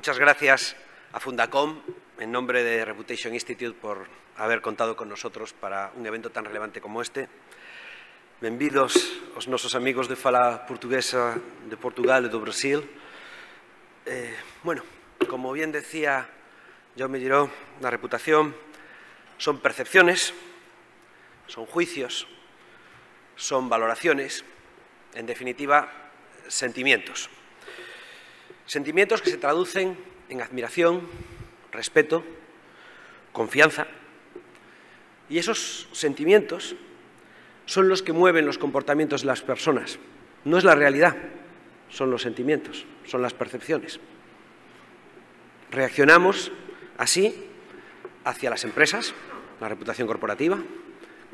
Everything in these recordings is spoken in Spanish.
Muchas gracias a Fundacom, en nombre de Reputation Institute, por haber contado con nosotros para un evento tan relevante como este. Benvidos aos nosos amigos de fala portuguesa de Portugal e do Brasil. Bueno, como bien decía Jaume Giró, la reputación son percepciones, son juicios, son valoraciones, en definitiva, sentimientos. Sentimientos que se traducen en admiración, respeto, confianza. Y esos sentimientos son los que mueven los comportamientos de las personas. No es la realidad, son los sentimientos, son las percepciones. Reaccionamos así hacia las empresas, la reputación corporativa,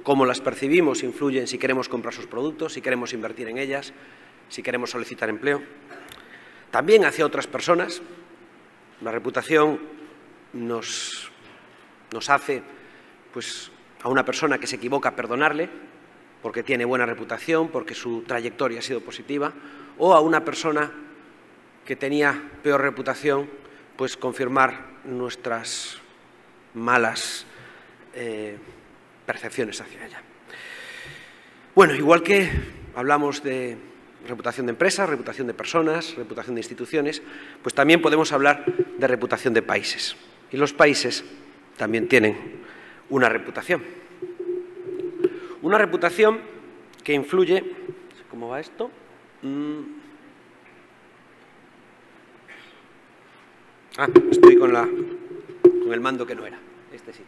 cómo las percibimos influye en si queremos comprar sus productos, si queremos invertir en ellas, si queremos solicitar empleo. También hacia otras personas. La reputación nos hace, pues, a una persona que se equivoca perdonarle, porque tiene buena reputación, porque su trayectoria ha sido positiva, o a una persona que tenía peor reputación, pues confirmar nuestras malas percepciones hacia ella. Bueno, igual que hablamos de reputación de empresas, reputación de personas, reputación de instituciones, pues también podemos hablar de reputación de países. Y los países también tienen una reputación. Una reputación que influye... ¿Cómo va esto? Estoy con el mando que no era. Este sí.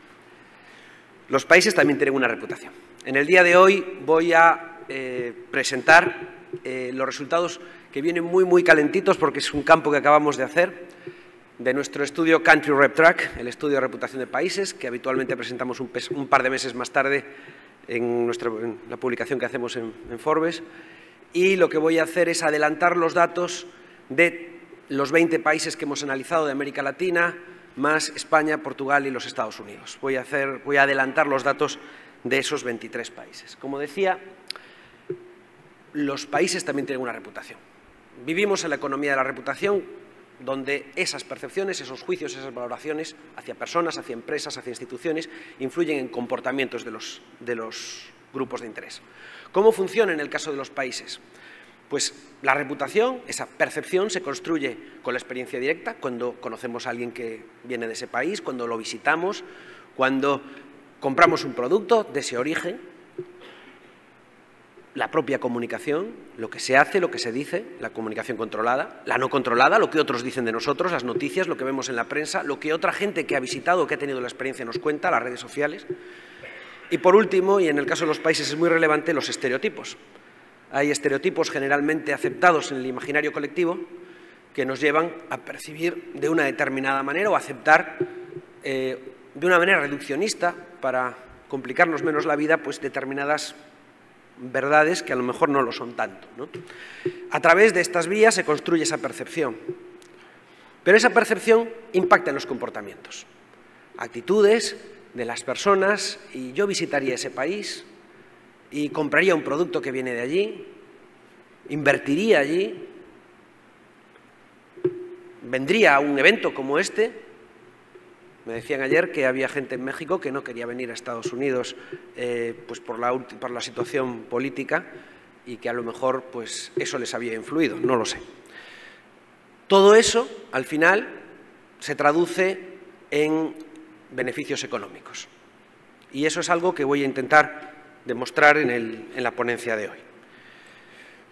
Los países también tienen una reputación. En el día de hoy voy a presentar los resultados que vienen muy calentitos, porque es un campo que acabamos de hacer, de nuestro estudio Country Rep Track, el estudio de reputación de países, que habitualmente presentamos un par de meses más tarde en la publicación que hacemos en Forbes. Y lo que voy a hacer es adelantar los datos de los 20 países que hemos analizado de América Latina, más España, Portugal y los Estados Unidos. Voy a adelantar los datos de esos 23 países. Como decía, los países también tienen una reputación. Vivimos en la economía de la reputación, donde esas percepciones, esos juicios, esas valoraciones hacia personas, hacia empresas, hacia instituciones, influyen en comportamientos de los grupos de interés. ¿Cómo funciona en el caso de los países? Pues la reputación, esa percepción, se construye con la experiencia directa, cuando conocemos a alguien que viene de ese país, cuando lo visitamos, cuando compramos un producto de ese origen. La propia comunicación, lo que se hace, lo que se dice, la comunicación controlada, la no controlada, lo que otros dicen de nosotros, las noticias, lo que vemos en la prensa, lo que otra gente que ha visitado o que ha tenido la experiencia nos cuenta, las redes sociales. Y por último, y en el caso de los países es muy relevante, los estereotipos. Hay estereotipos generalmente aceptados en el imaginario colectivo que nos llevan a percibir de una determinada manera o a aceptar de una manera reduccionista, para complicarnos menos la vida, pues determinadas verdades que a lo mejor no lo son tanto, ¿no? A través de estas vías se construye esa percepción. Pero esa percepción impacta en los comportamientos, actitudes de las personas, y yo visitaría ese país y compraría un producto que viene de allí, invertiría allí, vendría a un evento como este. Me decían ayer que había gente en México que no quería venir a Estados Unidos pues por la situación política, y que a lo mejor pues eso les había influido, no lo sé. Todo eso, al final, se traduce en beneficios económicos. Y eso es algo que voy a intentar demostrar en la ponencia de hoy.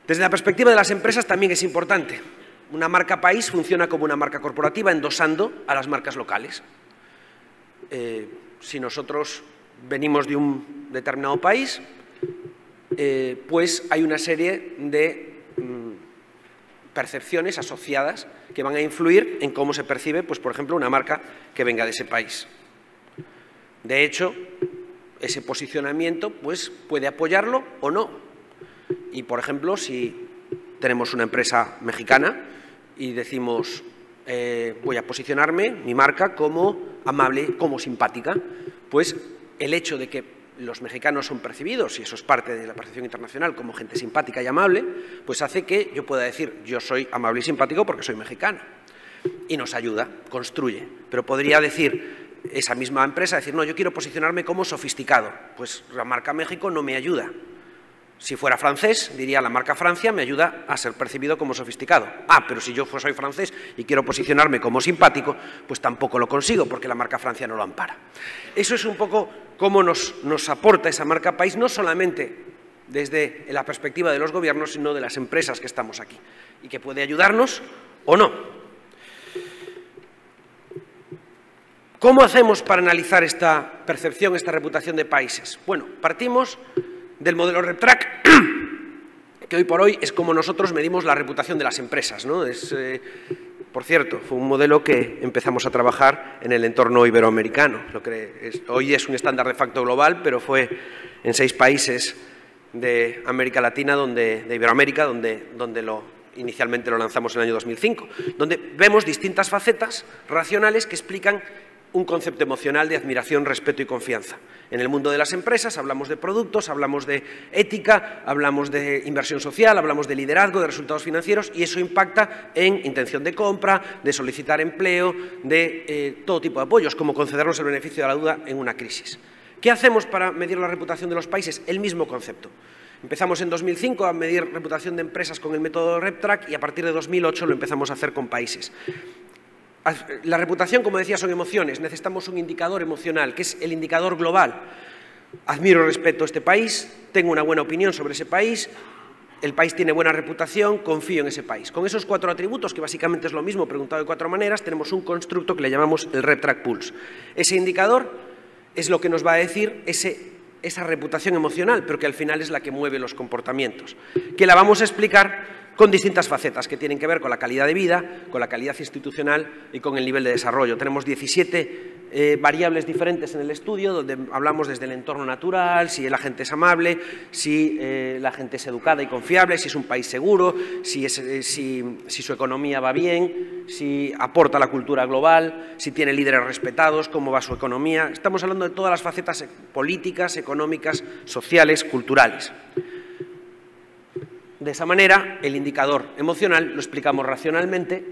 Desde la perspectiva de las empresas también es importante. Una marca país funciona como una marca corporativa, endosando a las marcas locales. Si nosotros venimos de un determinado país, pues hay una serie de percepciones asociadas que van a influir en cómo se percibe, pues, por ejemplo, una marca que venga de ese país. De hecho, ese posicionamiento pues, puede apoyarlo o no. Y, por ejemplo, si tenemos una empresa mexicana y decimos voy a posicionarme, mi marca, como amable, como simpática, pues el hecho de que los mexicanos son percibidos, y eso es parte de la percepción internacional, como gente simpática y amable, pues hace que yo pueda decir yo soy amable y simpático porque soy mexicano. Y nos ayuda, construye. Pero podría decir esa misma empresa, no, yo quiero posicionarme como sofisticado. Pues la marca México no me ayuda. Si fuera francés, diría la marca Francia me ayuda a ser percibido como sofisticado. Pero si yo soy francés y quiero posicionarme como simpático, pues tampoco lo consigo porque la marca Francia no lo ampara. Eso es un poco cómo nos aporta esa marca país, no solamente desde la perspectiva de los gobiernos, sino de las empresas que estamos aquí y que puede ayudarnos o no. ¿Cómo hacemos para analizar esta percepción, esta reputación de países? Bueno, partimos del modelo RepTrak, que hoy por hoy es como nosotros medimos la reputación de las empresas, ¿no? Por cierto, fue un modelo que empezamos a trabajar en el entorno iberoamericano. Hoy es un estándar de facto global, pero fue en 6 países de América Latina, de Iberoamérica, donde inicialmente lo lanzamos en el año 2005, donde vemos distintas facetas racionales que explican un concepto emocional de admiración, respeto y confianza. En el mundo de las empresas hablamos de productos, hablamos de ética, hablamos de inversión social, hablamos de liderazgo, de resultados financieros, y eso impacta en intención de compra, de solicitar empleo, de todo tipo de apoyos, como concedernos el beneficio de la duda en una crisis. ¿Qué hacemos para medir la reputación de los países? El mismo concepto. Empezamos en 2005 a medir reputación de empresas con el método RepTrak y a partir de 2008 lo empezamos a hacer con países. La reputación, como decía, son emociones. Necesitamos un indicador emocional, que es el indicador global. Admiro y respeto a este país, tengo una buena opinión sobre ese país, el país tiene buena reputación, confío en ese país. Con esos 4 atributos, que básicamente es lo mismo, preguntado de 4 maneras, tenemos un constructo que le llamamos el RepTrak Pulse. Ese indicador es lo que nos va a decir esa reputación emocional, pero que al final es la que mueve los comportamientos, que la vamos a explicar con distintas facetas que tienen que ver con la calidad de vida, con la calidad institucional y con el nivel de desarrollo. Tenemos 17 variables diferentes en el estudio, donde hablamos desde el entorno natural, si la gente es amable, si la gente es educada y confiable, si es un país seguro, si su economía va bien, si aporta a la cultura global, si tiene líderes respetados, cómo va su economía. Estamos hablando de todas las facetas políticas, económicas, sociales, culturales. De esa manera, el indicador emocional lo explicamos racionalmente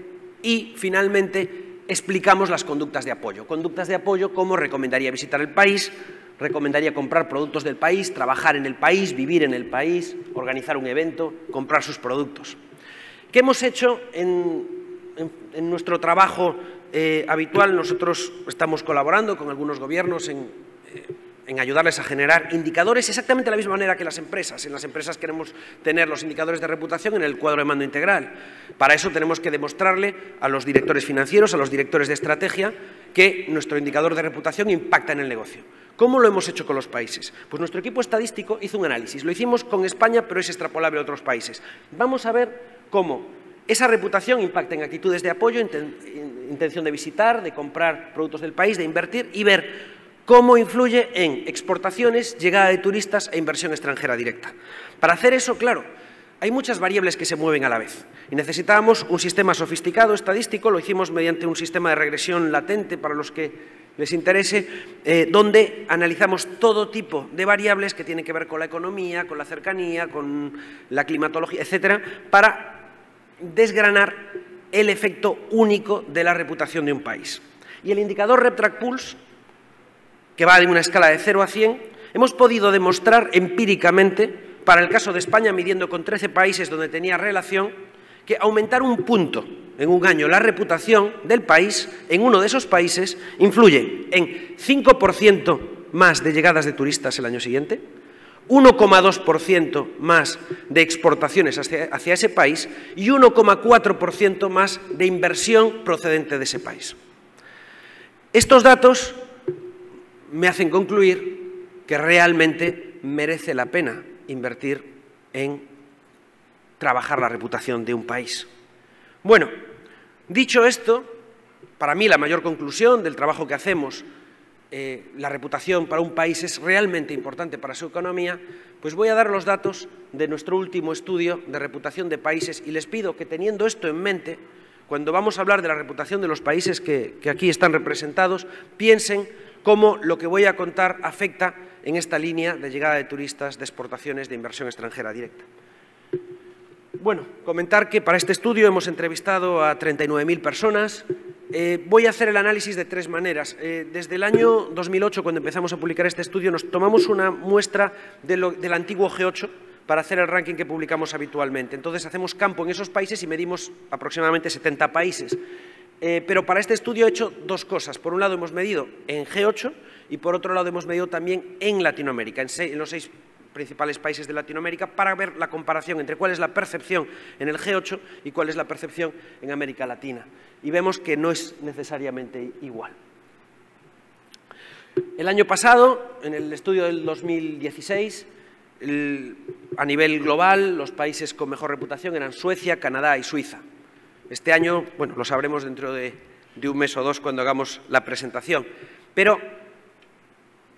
y, finalmente, explicamos las conductas de apoyo. Conductas de apoyo como recomendaría visitar el país, recomendaría comprar productos del país, trabajar en el país, vivir en el país, organizar un evento, comprar sus productos. ¿Qué hemos hecho en nuestro trabajo habitual? Nosotros estamos colaborando con algunos gobiernos en ayudarles a generar indicadores exactamente de la misma manera que las empresas. En las empresas queremos tener los indicadores de reputación en el cuadro de mando integral. Para eso tenemos que demostrarle a los directores financieros, a los directores de estrategia, que nuestro indicador de reputación impacta en el negocio. ¿Cómo lo hemos hecho con los países? Pues nuestro equipo estadístico hizo un análisis. Lo hicimos con España, pero es extrapolable a otros países. Vamos a ver cómo esa reputación impacta en actitudes de apoyo, intención de visitar, de comprar productos del país, de invertir y ver cómo influye en exportaciones, llegada de turistas e inversión extranjera directa. Para hacer eso, claro, hay muchas variables que se mueven a la vez y necesitábamos un sistema sofisticado estadístico. Lo hicimos mediante un sistema de regresión latente para los que les interese, donde analizamos todo tipo de variables que tienen que ver con la economía, con la cercanía, con la climatología, etcétera, para desgranar el efecto único de la reputación de un país. Y el indicador RepTrak Pulse, que va de una escala de 0 a 100, hemos podido demostrar empíricamente, para el caso de España, midiendo con 13 países donde tenía relación, que aumentar un punto en un año la reputación del país en uno de esos países influye en 5% más de llegadas de turistas el año siguiente, 1,2% más de exportaciones hacia ese país y 1,4% más de inversión procedente de ese país. Estos datos me hacen concluir que realmente merece la pena invertir en trabajar la reputación de un país. Bueno, dicho esto, para mí la mayor conclusión del trabajo que hacemos, la reputación para un país es realmente importante para su economía, pues voy a dar los datos de nuestro último estudio de reputación de países y les pido que, teniendo esto en mente, cuando vamos a hablar de la reputación de los países que aquí están representados, piensen cómo lo que voy a contar afecta en esta línea de llegada de turistas, de exportaciones, de inversión extranjera directa. Bueno, comentar que para este estudio hemos entrevistado a 39.000 personas. Voy a hacer el análisis de tres maneras. Desde el año 2008, cuando empezamos a publicar este estudio, nos tomamos una muestra del antiguo G8 para hacer el ranking que publicamos habitualmente. Entonces, hacemos campo en esos países y medimos aproximadamente 70 países. Pero para este estudio he hecho dos cosas. Por un lado, hemos medido en G8 y por otro lado, hemos medido también en Latinoamérica, en los 6 principales países de Latinoamérica, para ver la comparación entre cuál es la percepción en el G8 y cuál es la percepción en América Latina. Y vemos que no es necesariamente igual. El año pasado, en el estudio del 2016, a nivel global, los países con mejor reputación eran Suecia, Canadá y Suiza. Este año, bueno, lo sabremos dentro de un mes o dos cuando hagamos la presentación. Pero,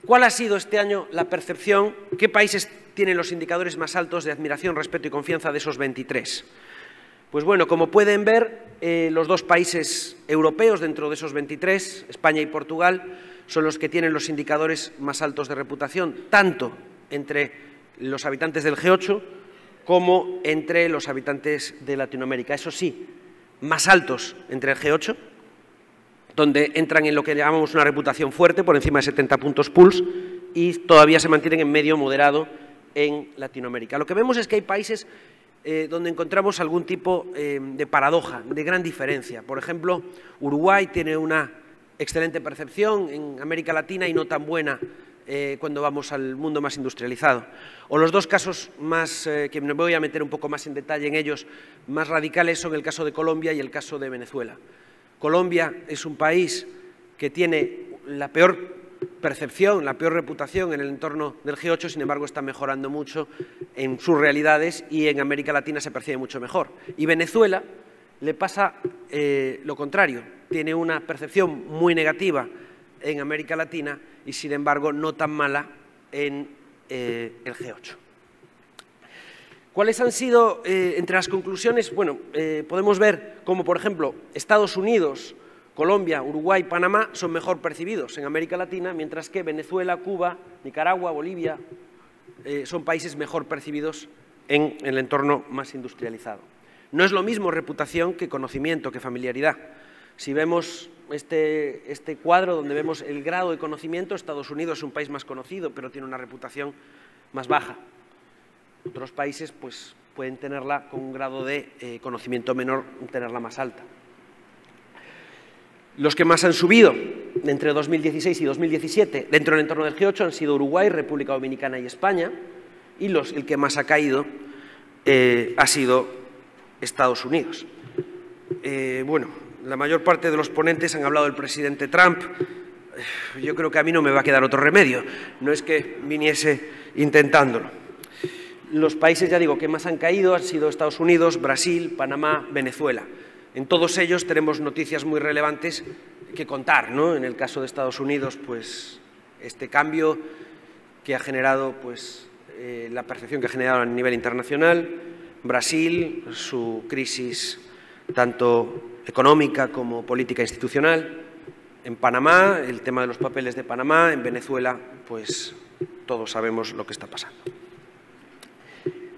¿cuál ha sido este año la percepción? ¿Qué países tienen los indicadores más altos de admiración, respeto y confianza de esos 23? Pues bueno, como pueden ver, los dos países europeos dentro de esos 23, España y Portugal, son los que tienen los indicadores más altos de reputación, tanto entre los habitantes del G8 como entre los habitantes de Latinoamérica. Eso sí, más altos entre el G8, donde entran en lo que llamamos una reputación fuerte, por encima de 70 puntos PULS, y todavía se mantienen en medio moderado en Latinoamérica. Lo que vemos es que hay países donde encontramos algún tipo de paradoja, de gran diferencia. Por ejemplo, Uruguay tiene una excelente percepción en América Latina y no tan buena cuando vamos al mundo más industrializado. O los dos casos más, que me voy a meter un poco más en detalle en ellos, más radicales, son el caso de Colombia y el caso de Venezuela. Colombia es un país que tiene la peor percepción, la peor reputación en el entorno del G8, sin embargo está mejorando mucho en sus realidades y en América Latina se percibe mucho mejor. Y Venezuela le pasa lo contrario, tiene una percepción muy negativa en América Latina y sin embargo no tan mala en el G8. ¿Cuáles han sido entre las conclusiones? Bueno, podemos ver como, por ejemplo, Estados Unidos, Colombia, Uruguay, Panamá son mejor percibidos en América Latina, mientras que Venezuela, Cuba, Nicaragua, Bolivia son países mejor percibidos en el entorno más industrializado. No es lo mismo reputación que conocimiento, que familiaridad. Si vemos este cuadro donde vemos el grado de conocimiento, Estados Unidos es un país más conocido, pero tiene una reputación más baja. Otros países pues, pueden tenerla con un grado de conocimiento menor, tenerla más alta. Los que más han subido entre 2016 y 2017 dentro del entorno del G8 han sido Uruguay, República Dominicana y España, y el que más ha caído ha sido Estados Unidos. Bueno, la mayor parte de los ponentes han hablado del presidente Trump. Yo creo que a mí no me va a quedar otro remedio, no es que viniese intentándolo. Los países, ya digo, que más han caído han sido Estados Unidos, Brasil, Panamá, Venezuela. En todos ellos tenemos noticias muy relevantes que contar, ¿no? En el caso de Estados Unidos, pues este cambio que ha generado, pues la percepción que ha generado a nivel internacional. Brasil, su crisis tanto económica como política institucional. En Panamá, el tema de los papeles de Panamá. En Venezuela, pues todos sabemos lo que está pasando.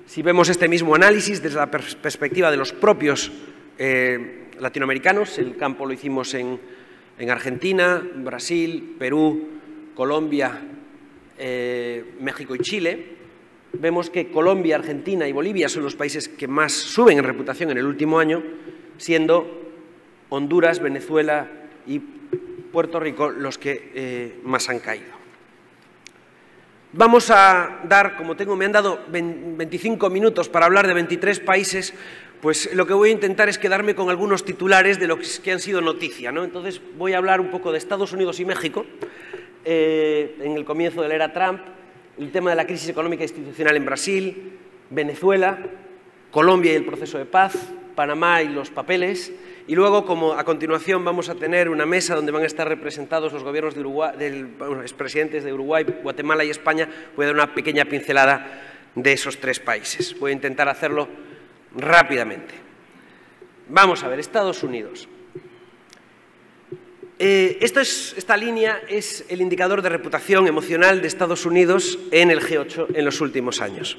Si vemos este mismo análisis desde la perspectiva de los propios latinoamericanos, el campo lo hicimos en Argentina, Brasil, Perú, Colombia, México y Chile, vemos que Colombia, Argentina y Bolivia son los países que más suben en reputación en el último año, siendo Honduras, Venezuela y Puerto Rico los que más han caído. Vamos a dar, como me han dado 25 minutos para hablar de 23 países, pues lo que voy a intentar es quedarme con algunos titulares de lo que han sido noticia, ¿no? Entonces voy a hablar un poco de Estados Unidos y México, en el comienzo de la era Trump, el tema de la crisis económica e institucional en Brasil, Venezuela, Colombia y el proceso de paz, Panamá y los papeles, y luego, como a continuación, vamos a tener una mesa donde van a estar representados los gobiernos de Uruguay, expresidentes de Uruguay, Guatemala y España. Voy a dar una pequeña pincelada de esos tres países. Voy a intentar hacerlo rápidamente. Vamos a ver, Estados Unidos. Esta línea es el indicador de reputación emocional de Estados Unidos en el G8 en los últimos años.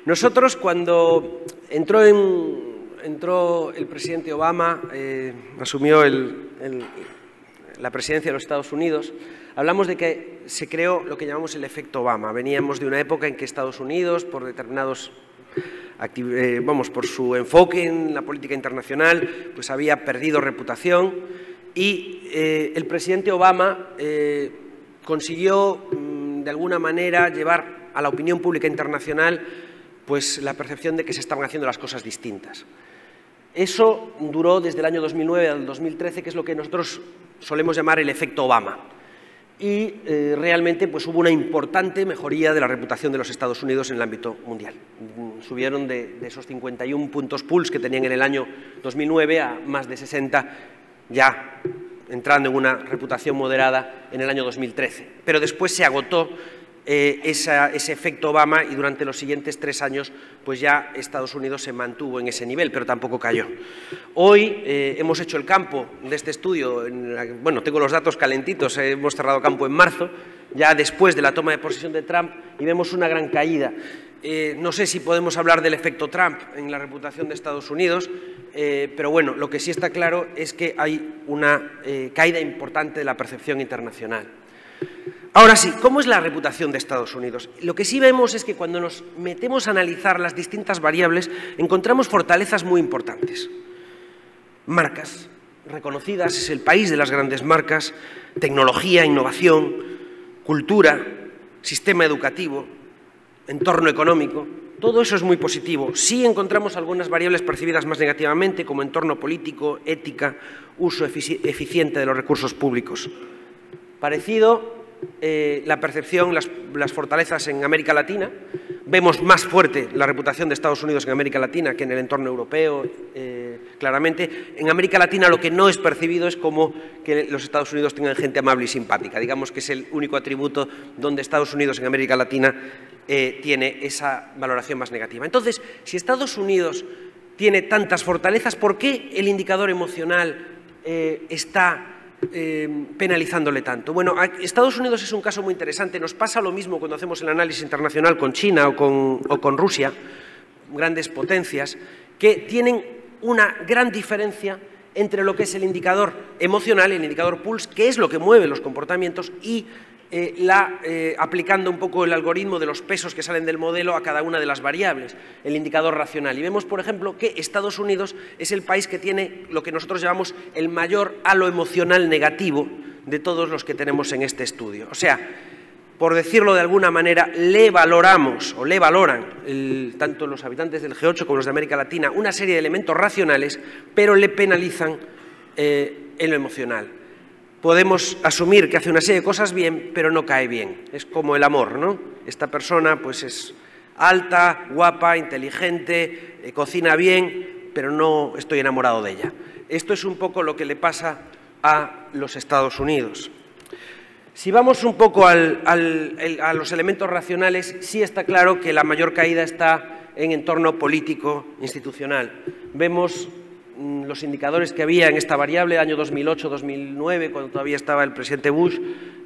Nosotros, cuando entró el presidente Obama, asumió la presidencia de los Estados Unidos. Hablamos de que se creó lo que llamamos el efecto Obama. Veníamos de una época en que Estados Unidos, por determinados por su enfoque en la política internacional, pues había perdido reputación, y el presidente Obama consiguió de alguna manera llevar a la opinión pública internacional pues la percepción de que se estaban haciendo las cosas distintas. Eso duró desde el año 2009 al 2013, que es lo que nosotros solemos llamar el efecto Obama. Y realmente pues hubo una importante mejoría de la reputación de los Estados Unidos en el ámbito mundial. Subieron de esos 51 puntos Pulse que tenían en el año 2009 a más de 60, ya entrando en una reputación moderada en el año 2013. Pero después se agotó ese efecto Obama, y durante los siguientes 3 años pues ya Estados Unidos se mantuvo en ese nivel, pero tampoco cayó. Hoy hemos hecho el campo de este estudio, tengo los datos calentitos, hemos cerrado campo en marzo, ya después de la toma de posesión de Trump, y vemos una gran caída. No sé si podemos hablar del efecto Trump en la reputación de Estados Unidos, pero bueno, lo que sí está claro es que hay una caída importante de la percepción internacional. Ahora sí, ¿cómo es la reputación de Estados Unidos? Lo que sí vemos es que cuando nos metemos a analizar las distintas variables, encontramos fortalezas muy importantes. Marcas reconocidas, es el país de las grandes marcas, tecnología, innovación, cultura, sistema educativo, entorno económico, todo eso es muy positivo. Sí encontramos algunas variables percibidas más negativamente, como entorno político, ética, uso eficiente de los recursos públicos. Parecido la percepción, las fortalezas en América Latina. Vemos más fuerte la reputación de Estados Unidos en América Latina que en el entorno europeo, claramente. En América Latina lo que no es percibido es como que los Estados Unidos tengan gente amable y simpática. Digamos que es el único atributo donde Estados Unidos en América Latina tiene esa valoración más negativa. Entonces, si Estados Unidos tiene tantas fortalezas, ¿por qué el indicador emocional está penalizándole tanto? Bueno, Estados Unidos es un caso muy interesante. Nos pasa lo mismo cuando hacemos el análisis internacional con China o con Rusia, grandes potencias, que tienen una gran diferencia entre lo que es el indicador emocional, el indicador Pulse, que es lo que mueve los comportamientos, y aplicando un poco el algoritmo de los pesos que salen del modelo a cada una de las variables, el indicador racional. Y vemos, por ejemplo, que Estados Unidos es el país que tiene lo que nosotros llamamos el mayor halo emocional negativo de todos los que tenemos en este estudio. O sea, por decirlo de alguna manera, le valoramos o le valoran tanto los habitantes del G8 como los de América Latina una serie de elementos racionales, pero le penalizan en lo emocional. Podemos asumir que hace una serie de cosas bien, pero no cae bien. Es como el amor, ¿no? Esta persona pues es alta, guapa, inteligente, cocina bien, pero no estoy enamorado de ella. Esto es un poco lo que le pasa a los Estados Unidos. Si vamos un poco a los elementos racionales, sí está claro que la mayor caída está en entorno político institucional. Vemos los indicadores que había en esta variable, año 2008-2009, cuando todavía estaba el presidente Bush,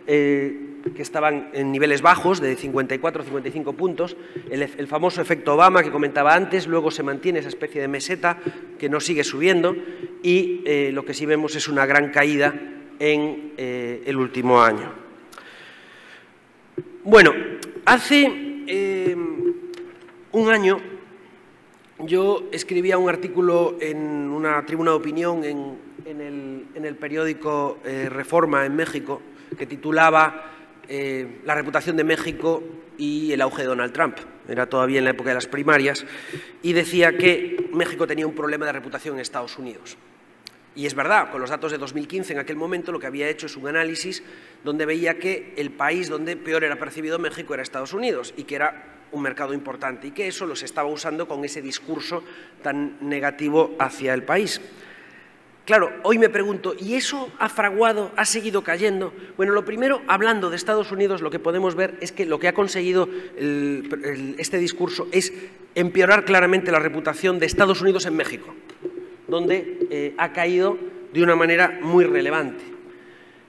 que estaban en niveles bajos, de 54-55 puntos, el famoso efecto Obama que comentaba antes, luego se mantiene esa especie de meseta que no sigue subiendo, y lo que sí vemos es una gran caída en el último año. Bueno, hace un año yo escribía un artículo en una tribuna de opinión en el periódico Reforma en México, que titulaba La reputación de México y el auge de Donald Trump. Era todavía en la época de las primarias, y decía que México tenía un problema de reputación en Estados Unidos. Y es verdad, con los datos de 2015 en aquel momento lo que había hecho es un análisis donde veía que el país donde peor era percibido México era Estados Unidos, y que era un mercado importante, y que eso los estaba usando con ese discurso tan negativo hacia el país. Claro, hoy me pregunto, ¿y eso ha fraguado, ha seguido cayendo? Bueno, lo primero, hablando de Estados Unidos, lo que podemos ver es que lo que ha conseguido este discurso es empeorar claramente la reputación de Estados Unidos en México, donde ha caído de una manera muy relevante.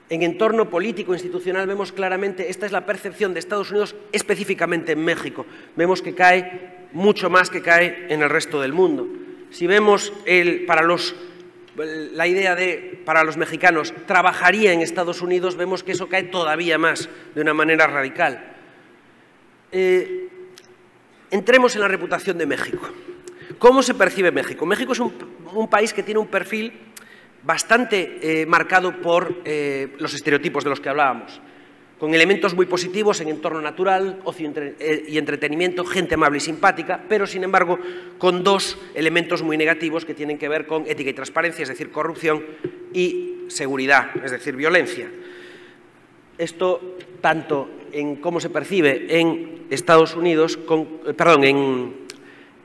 En entorno político institucional vemos claramente, esta es la percepción de Estados Unidos específicamente en México. Vemos que cae mucho más que cae en el resto del mundo. Si vemos la idea de, para los mexicanos, trabajaría en Estados Unidos, vemos que eso cae todavía más, de una manera radical. Entremos en la reputación de México. ¿Cómo se percibe México? México es un país que tiene un perfil bastante marcado por los estereotipos de los que hablábamos, con elementos muy positivos en entorno natural, ocio y entretenimiento, gente amable y simpática, pero sin embargo con dos elementos muy negativos que tienen que ver con ética y transparencia, es decir, corrupción, y seguridad, es decir, violencia. Esto tanto en cómo se percibe en Estados Unidos,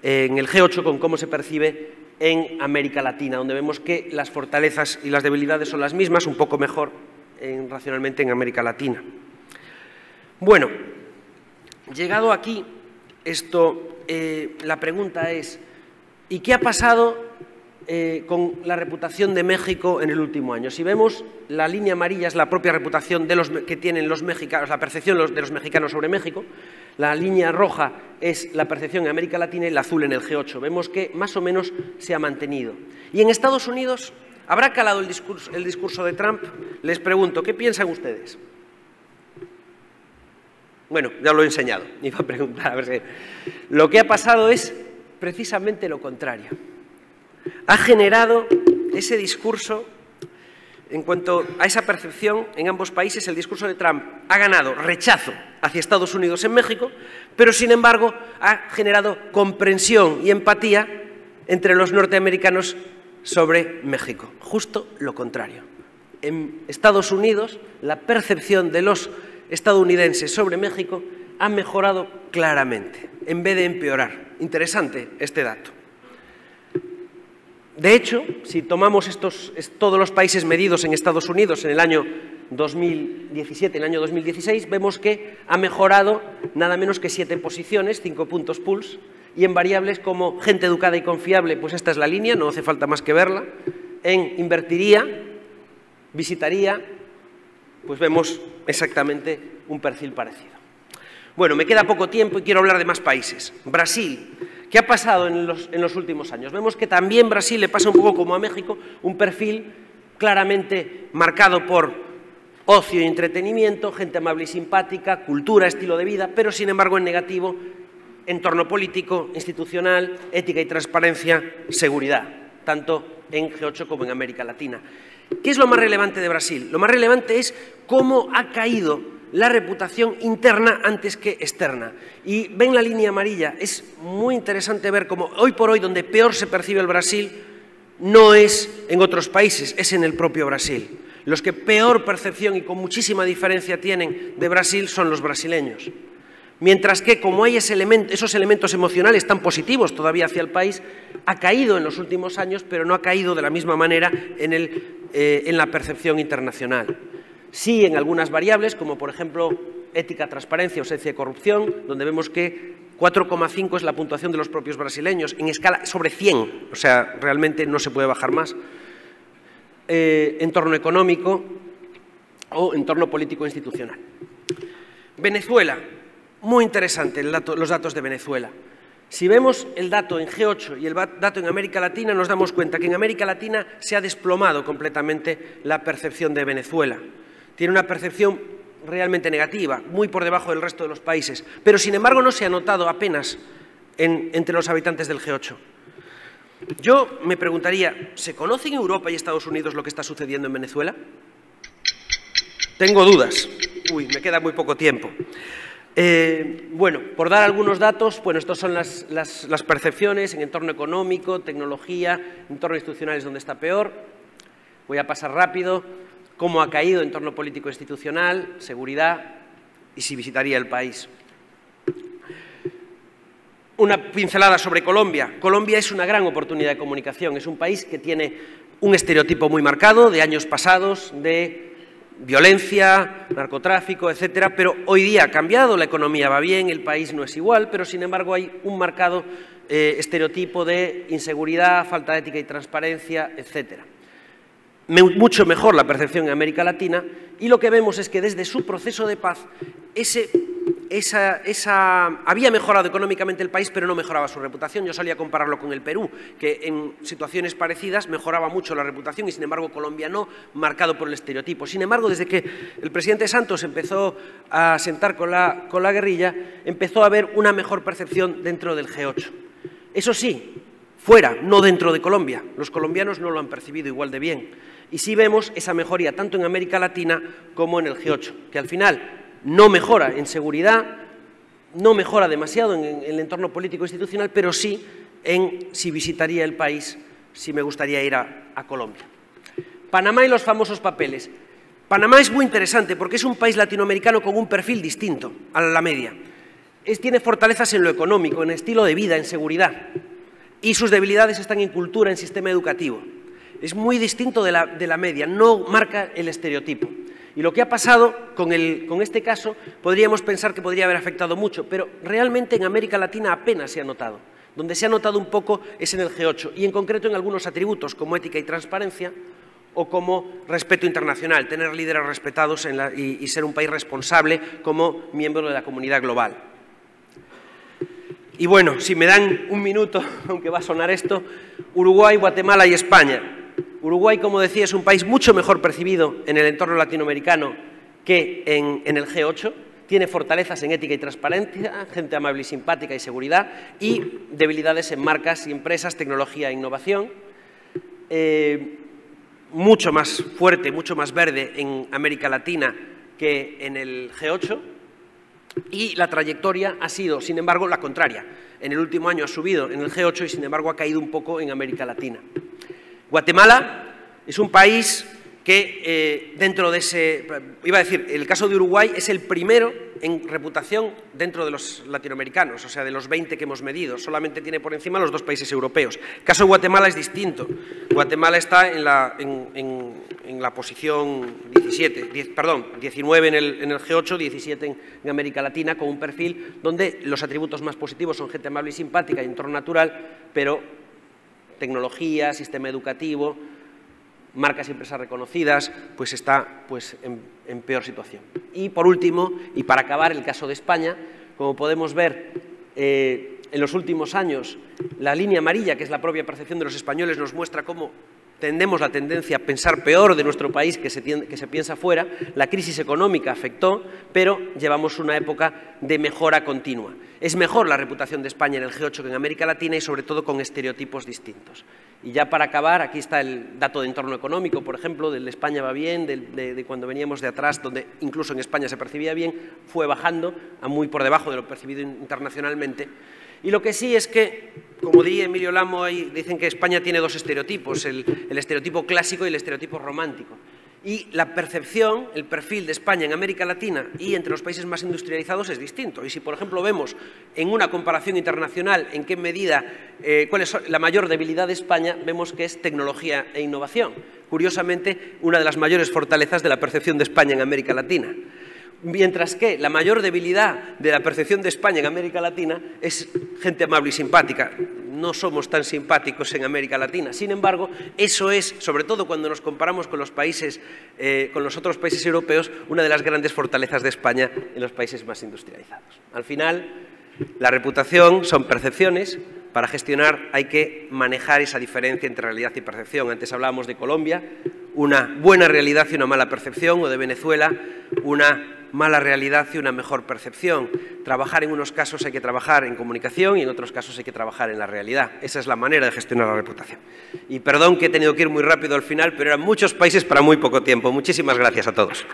en el G8, con cómo se percibe en América Latina, donde vemos que las fortalezas y las debilidades son las mismas, un poco mejor racionalmente en América Latina. Bueno, llegado aquí, la pregunta es, ¿y qué ha pasado con la reputación de México en el último año? Si vemos, la línea amarilla es la propia reputación que tienen los mexicanos, la percepción de los mexicanos sobre México, la línea roja es la percepción en América Latina y la azul en el G8. Vemos que más o menos se ha mantenido. Y en Estados Unidos, ¿habrá calado el discurso de Trump? Les pregunto, ¿qué piensan ustedes? Bueno, ya lo he enseñado, iba a preguntar, a ver si... Lo que ha pasado es precisamente lo contrario. Ha generado ese discurso, en cuanto a esa percepción en ambos países, el discurso de Trump ha ganado rechazo hacia Estados Unidos en México, pero sin embargo ha generado comprensión y empatía entre los norteamericanos sobre México. Justo lo contrario. En Estados Unidos, la percepción de los estadounidenses sobre México ha mejorado claramente, en vez de empeorar. Interesante este dato. De hecho, si tomamos todos los países medidos en Estados Unidos en el año 2017, en el año 2016, vemos que ha mejorado nada menos que 7 posiciones, 5 puntos Pulse, y en variables como gente educada y confiable, pues esta es la línea, no hace falta más que verla. En invertiría, visitaría, pues vemos exactamente un perfil parecido. Bueno, me queda poco tiempo y quiero hablar de más países. Brasil. ¿Qué ha pasado en los últimos años? Vemos que también Brasil le pasa un poco como a México, un perfil claramente marcado por ocio y entretenimiento, gente amable y simpática, cultura, estilo de vida, pero sin embargo en negativo, entorno político, institucional, ética y transparencia, seguridad, tanto en G8 como en América Latina. ¿Qué es lo más relevante de Brasil? Lo más relevante es cómo ha caído la reputación interna antes que externa. Y ven la línea amarilla, es muy interesante ver cómo hoy por hoy donde peor se percibe el Brasil no es en otros países, es en el propio Brasil. Los que peor percepción y con muchísima diferencia tienen de Brasil son los brasileños. Mientras que como hay esos elementos emocionales tan positivos todavía hacia el país, ha caído en los últimos años, pero no ha caído de la misma manera en la percepción internacional. Sí, en algunas variables, como por ejemplo ética, transparencia, ausencia de corrupción, donde vemos que 4,5 es la puntuación de los propios brasileños, en escala sobre 100, o sea, realmente no se puede bajar más. Entorno económico o entorno político institucional. Venezuela, muy interesante los datos de Venezuela. Si vemos el dato en G8 y el dato en América Latina, nos damos cuenta que en América Latina se ha desplomado completamente la percepción de Venezuela. Tiene una percepción realmente negativa, muy por debajo del resto de los países, pero sin embargo no se ha notado apenas entre los habitantes del G8. Yo me preguntaría, ¿se conoce en Europa y Estados Unidos lo que está sucediendo en Venezuela? Tengo dudas. Uy, me queda muy poco tiempo. Bueno, por dar algunos datos, bueno, estas son las percepciones en entorno económico, tecnología, entorno institucional es donde está peor. Voy a pasar rápido. Cómo ha caído entorno político institucional, seguridad y si visitaría el país. Una pincelada sobre Colombia. Colombia es una gran oportunidad de comunicación. Es un país que tiene un estereotipo muy marcado de años pasados, de violencia, narcotráfico, etcétera, pero hoy día ha cambiado, la economía va bien, el país no es igual, pero sin embargo hay un marcado estereotipo de inseguridad, falta de ética y transparencia, etcétera. mucho mejor la percepción en América Latina, y lo que vemos es que desde su proceso de paz había mejorado económicamente el país, pero no mejoraba su reputación. Yo solía compararlo con el Perú, que en situaciones parecidas mejoraba mucho la reputación y, sin embargo, Colombia no, marcado por el estereotipo. Sin embargo, desde que el presidente Santos empezó a sentar con la guerrilla, empezó a haber una mejor percepción dentro del G8. Eso sí, fuera, no dentro de Colombia. Los colombianos no lo han percibido igual de bien. Y sí vemos esa mejoría tanto en América Latina como en el G8, que al final no mejora en seguridad, no mejora demasiado en el entorno político institucional, pero sí en si visitaría el país, si me gustaría ir a Colombia. Panamá y los famosos papeles. Panamá es muy interesante porque es un país latinoamericano con un perfil distinto a la media. Tiene fortalezas en lo económico, en estilo de vida, en seguridad, y sus debilidades están en cultura, en sistema educativo. Es muy distinto de la media, no marca el estereotipo. Y lo que ha pasado con este caso, podríamos pensar que podría haber afectado mucho, pero realmente en América Latina apenas se ha notado. Donde se ha notado un poco es en el G8, y en concreto en algunos atributos como ética y transparencia, o como respeto internacional, tener líderes respetados y ser un país responsable como miembro de la comunidad global. Y bueno, si me dan un minuto, aunque va a sonar esto, Uruguay, Guatemala y España. Uruguay, como decía, es un país mucho mejor percibido en el entorno latinoamericano que en el G8. Tiene fortalezas en ética y transparencia, gente amable y simpática y seguridad, y debilidades en marcas y empresas, tecnología e innovación. Mucho más fuerte, mucho más verde en América Latina que en el G8. Y la trayectoria ha sido, sin embargo, la contraria. En el último año ha subido en el G8 y, sin embargo, ha caído un poco en América Latina. Guatemala es un país que dentro de el caso de Uruguay es el primero en reputación dentro de los latinoamericanos, o sea, de los 20 que hemos medido, solamente tiene por encima los 2 países europeos. El caso de Guatemala es distinto. Guatemala está en la posición 19 en el G8, 17 en América Latina, con un perfil donde los atributos más positivos son gente amable y simpática y entorno natural, pero tecnología, sistema educativo, marcas y empresas reconocidas, pues está en peor situación. Y por último, y para acabar, el caso de España, como podemos ver, en los últimos años, la línea amarilla, que es la propia percepción de los españoles, nos muestra cómo tenemos la tendencia a pensar peor de nuestro país que se piensa fuera. La crisis económica afectó, pero llevamos una época de mejora continua. Es mejor la reputación de España en el G8 que en América Latina y, sobre todo, con estereotipos distintos. Y ya para acabar, aquí está el dato de entorno económico, por ejemplo, del España va bien, de cuando veníamos de atrás, donde incluso en España se percibía bien, fue bajando a muy por debajo de lo percibido internacionalmente. Y lo que sí es que, como diría Emilio Lamo, dicen que España tiene 2 estereotipos, el estereotipo clásico y el estereotipo romántico. Y la percepción, el perfil de España en América Latina y entre los países más industrializados es distinto. Y si, por ejemplo, vemos en una comparación internacional en qué medida, cuál es la mayor debilidad de España, vemos que es tecnología e innovación. Curiosamente, una de las mayores fortalezas de la percepción de España en América Latina. Mientras que la mayor debilidad de la percepción de España en América Latina es gente amable y simpática. No somos tan simpáticos en América Latina. Sin embargo, eso es, sobre todo cuando nos comparamos con los otros países europeos, una de las grandes fortalezas de España en los países más industrializados. Al final, la reputación son percepciones. Para gestionar hay que manejar esa diferencia entre realidad y percepción. Antes hablábamos de Colombia, una buena realidad y una mala percepción, o de Venezuela, una mala realidad y una mejor percepción. Trabajar en unos casos hay que trabajar en comunicación y en otros casos hay que trabajar en la realidad. Esa es la manera de gestionar la reputación. Y perdón que he tenido que ir muy rápido al final, pero eran muchos países para muy poco tiempo. Muchísimas gracias a todos.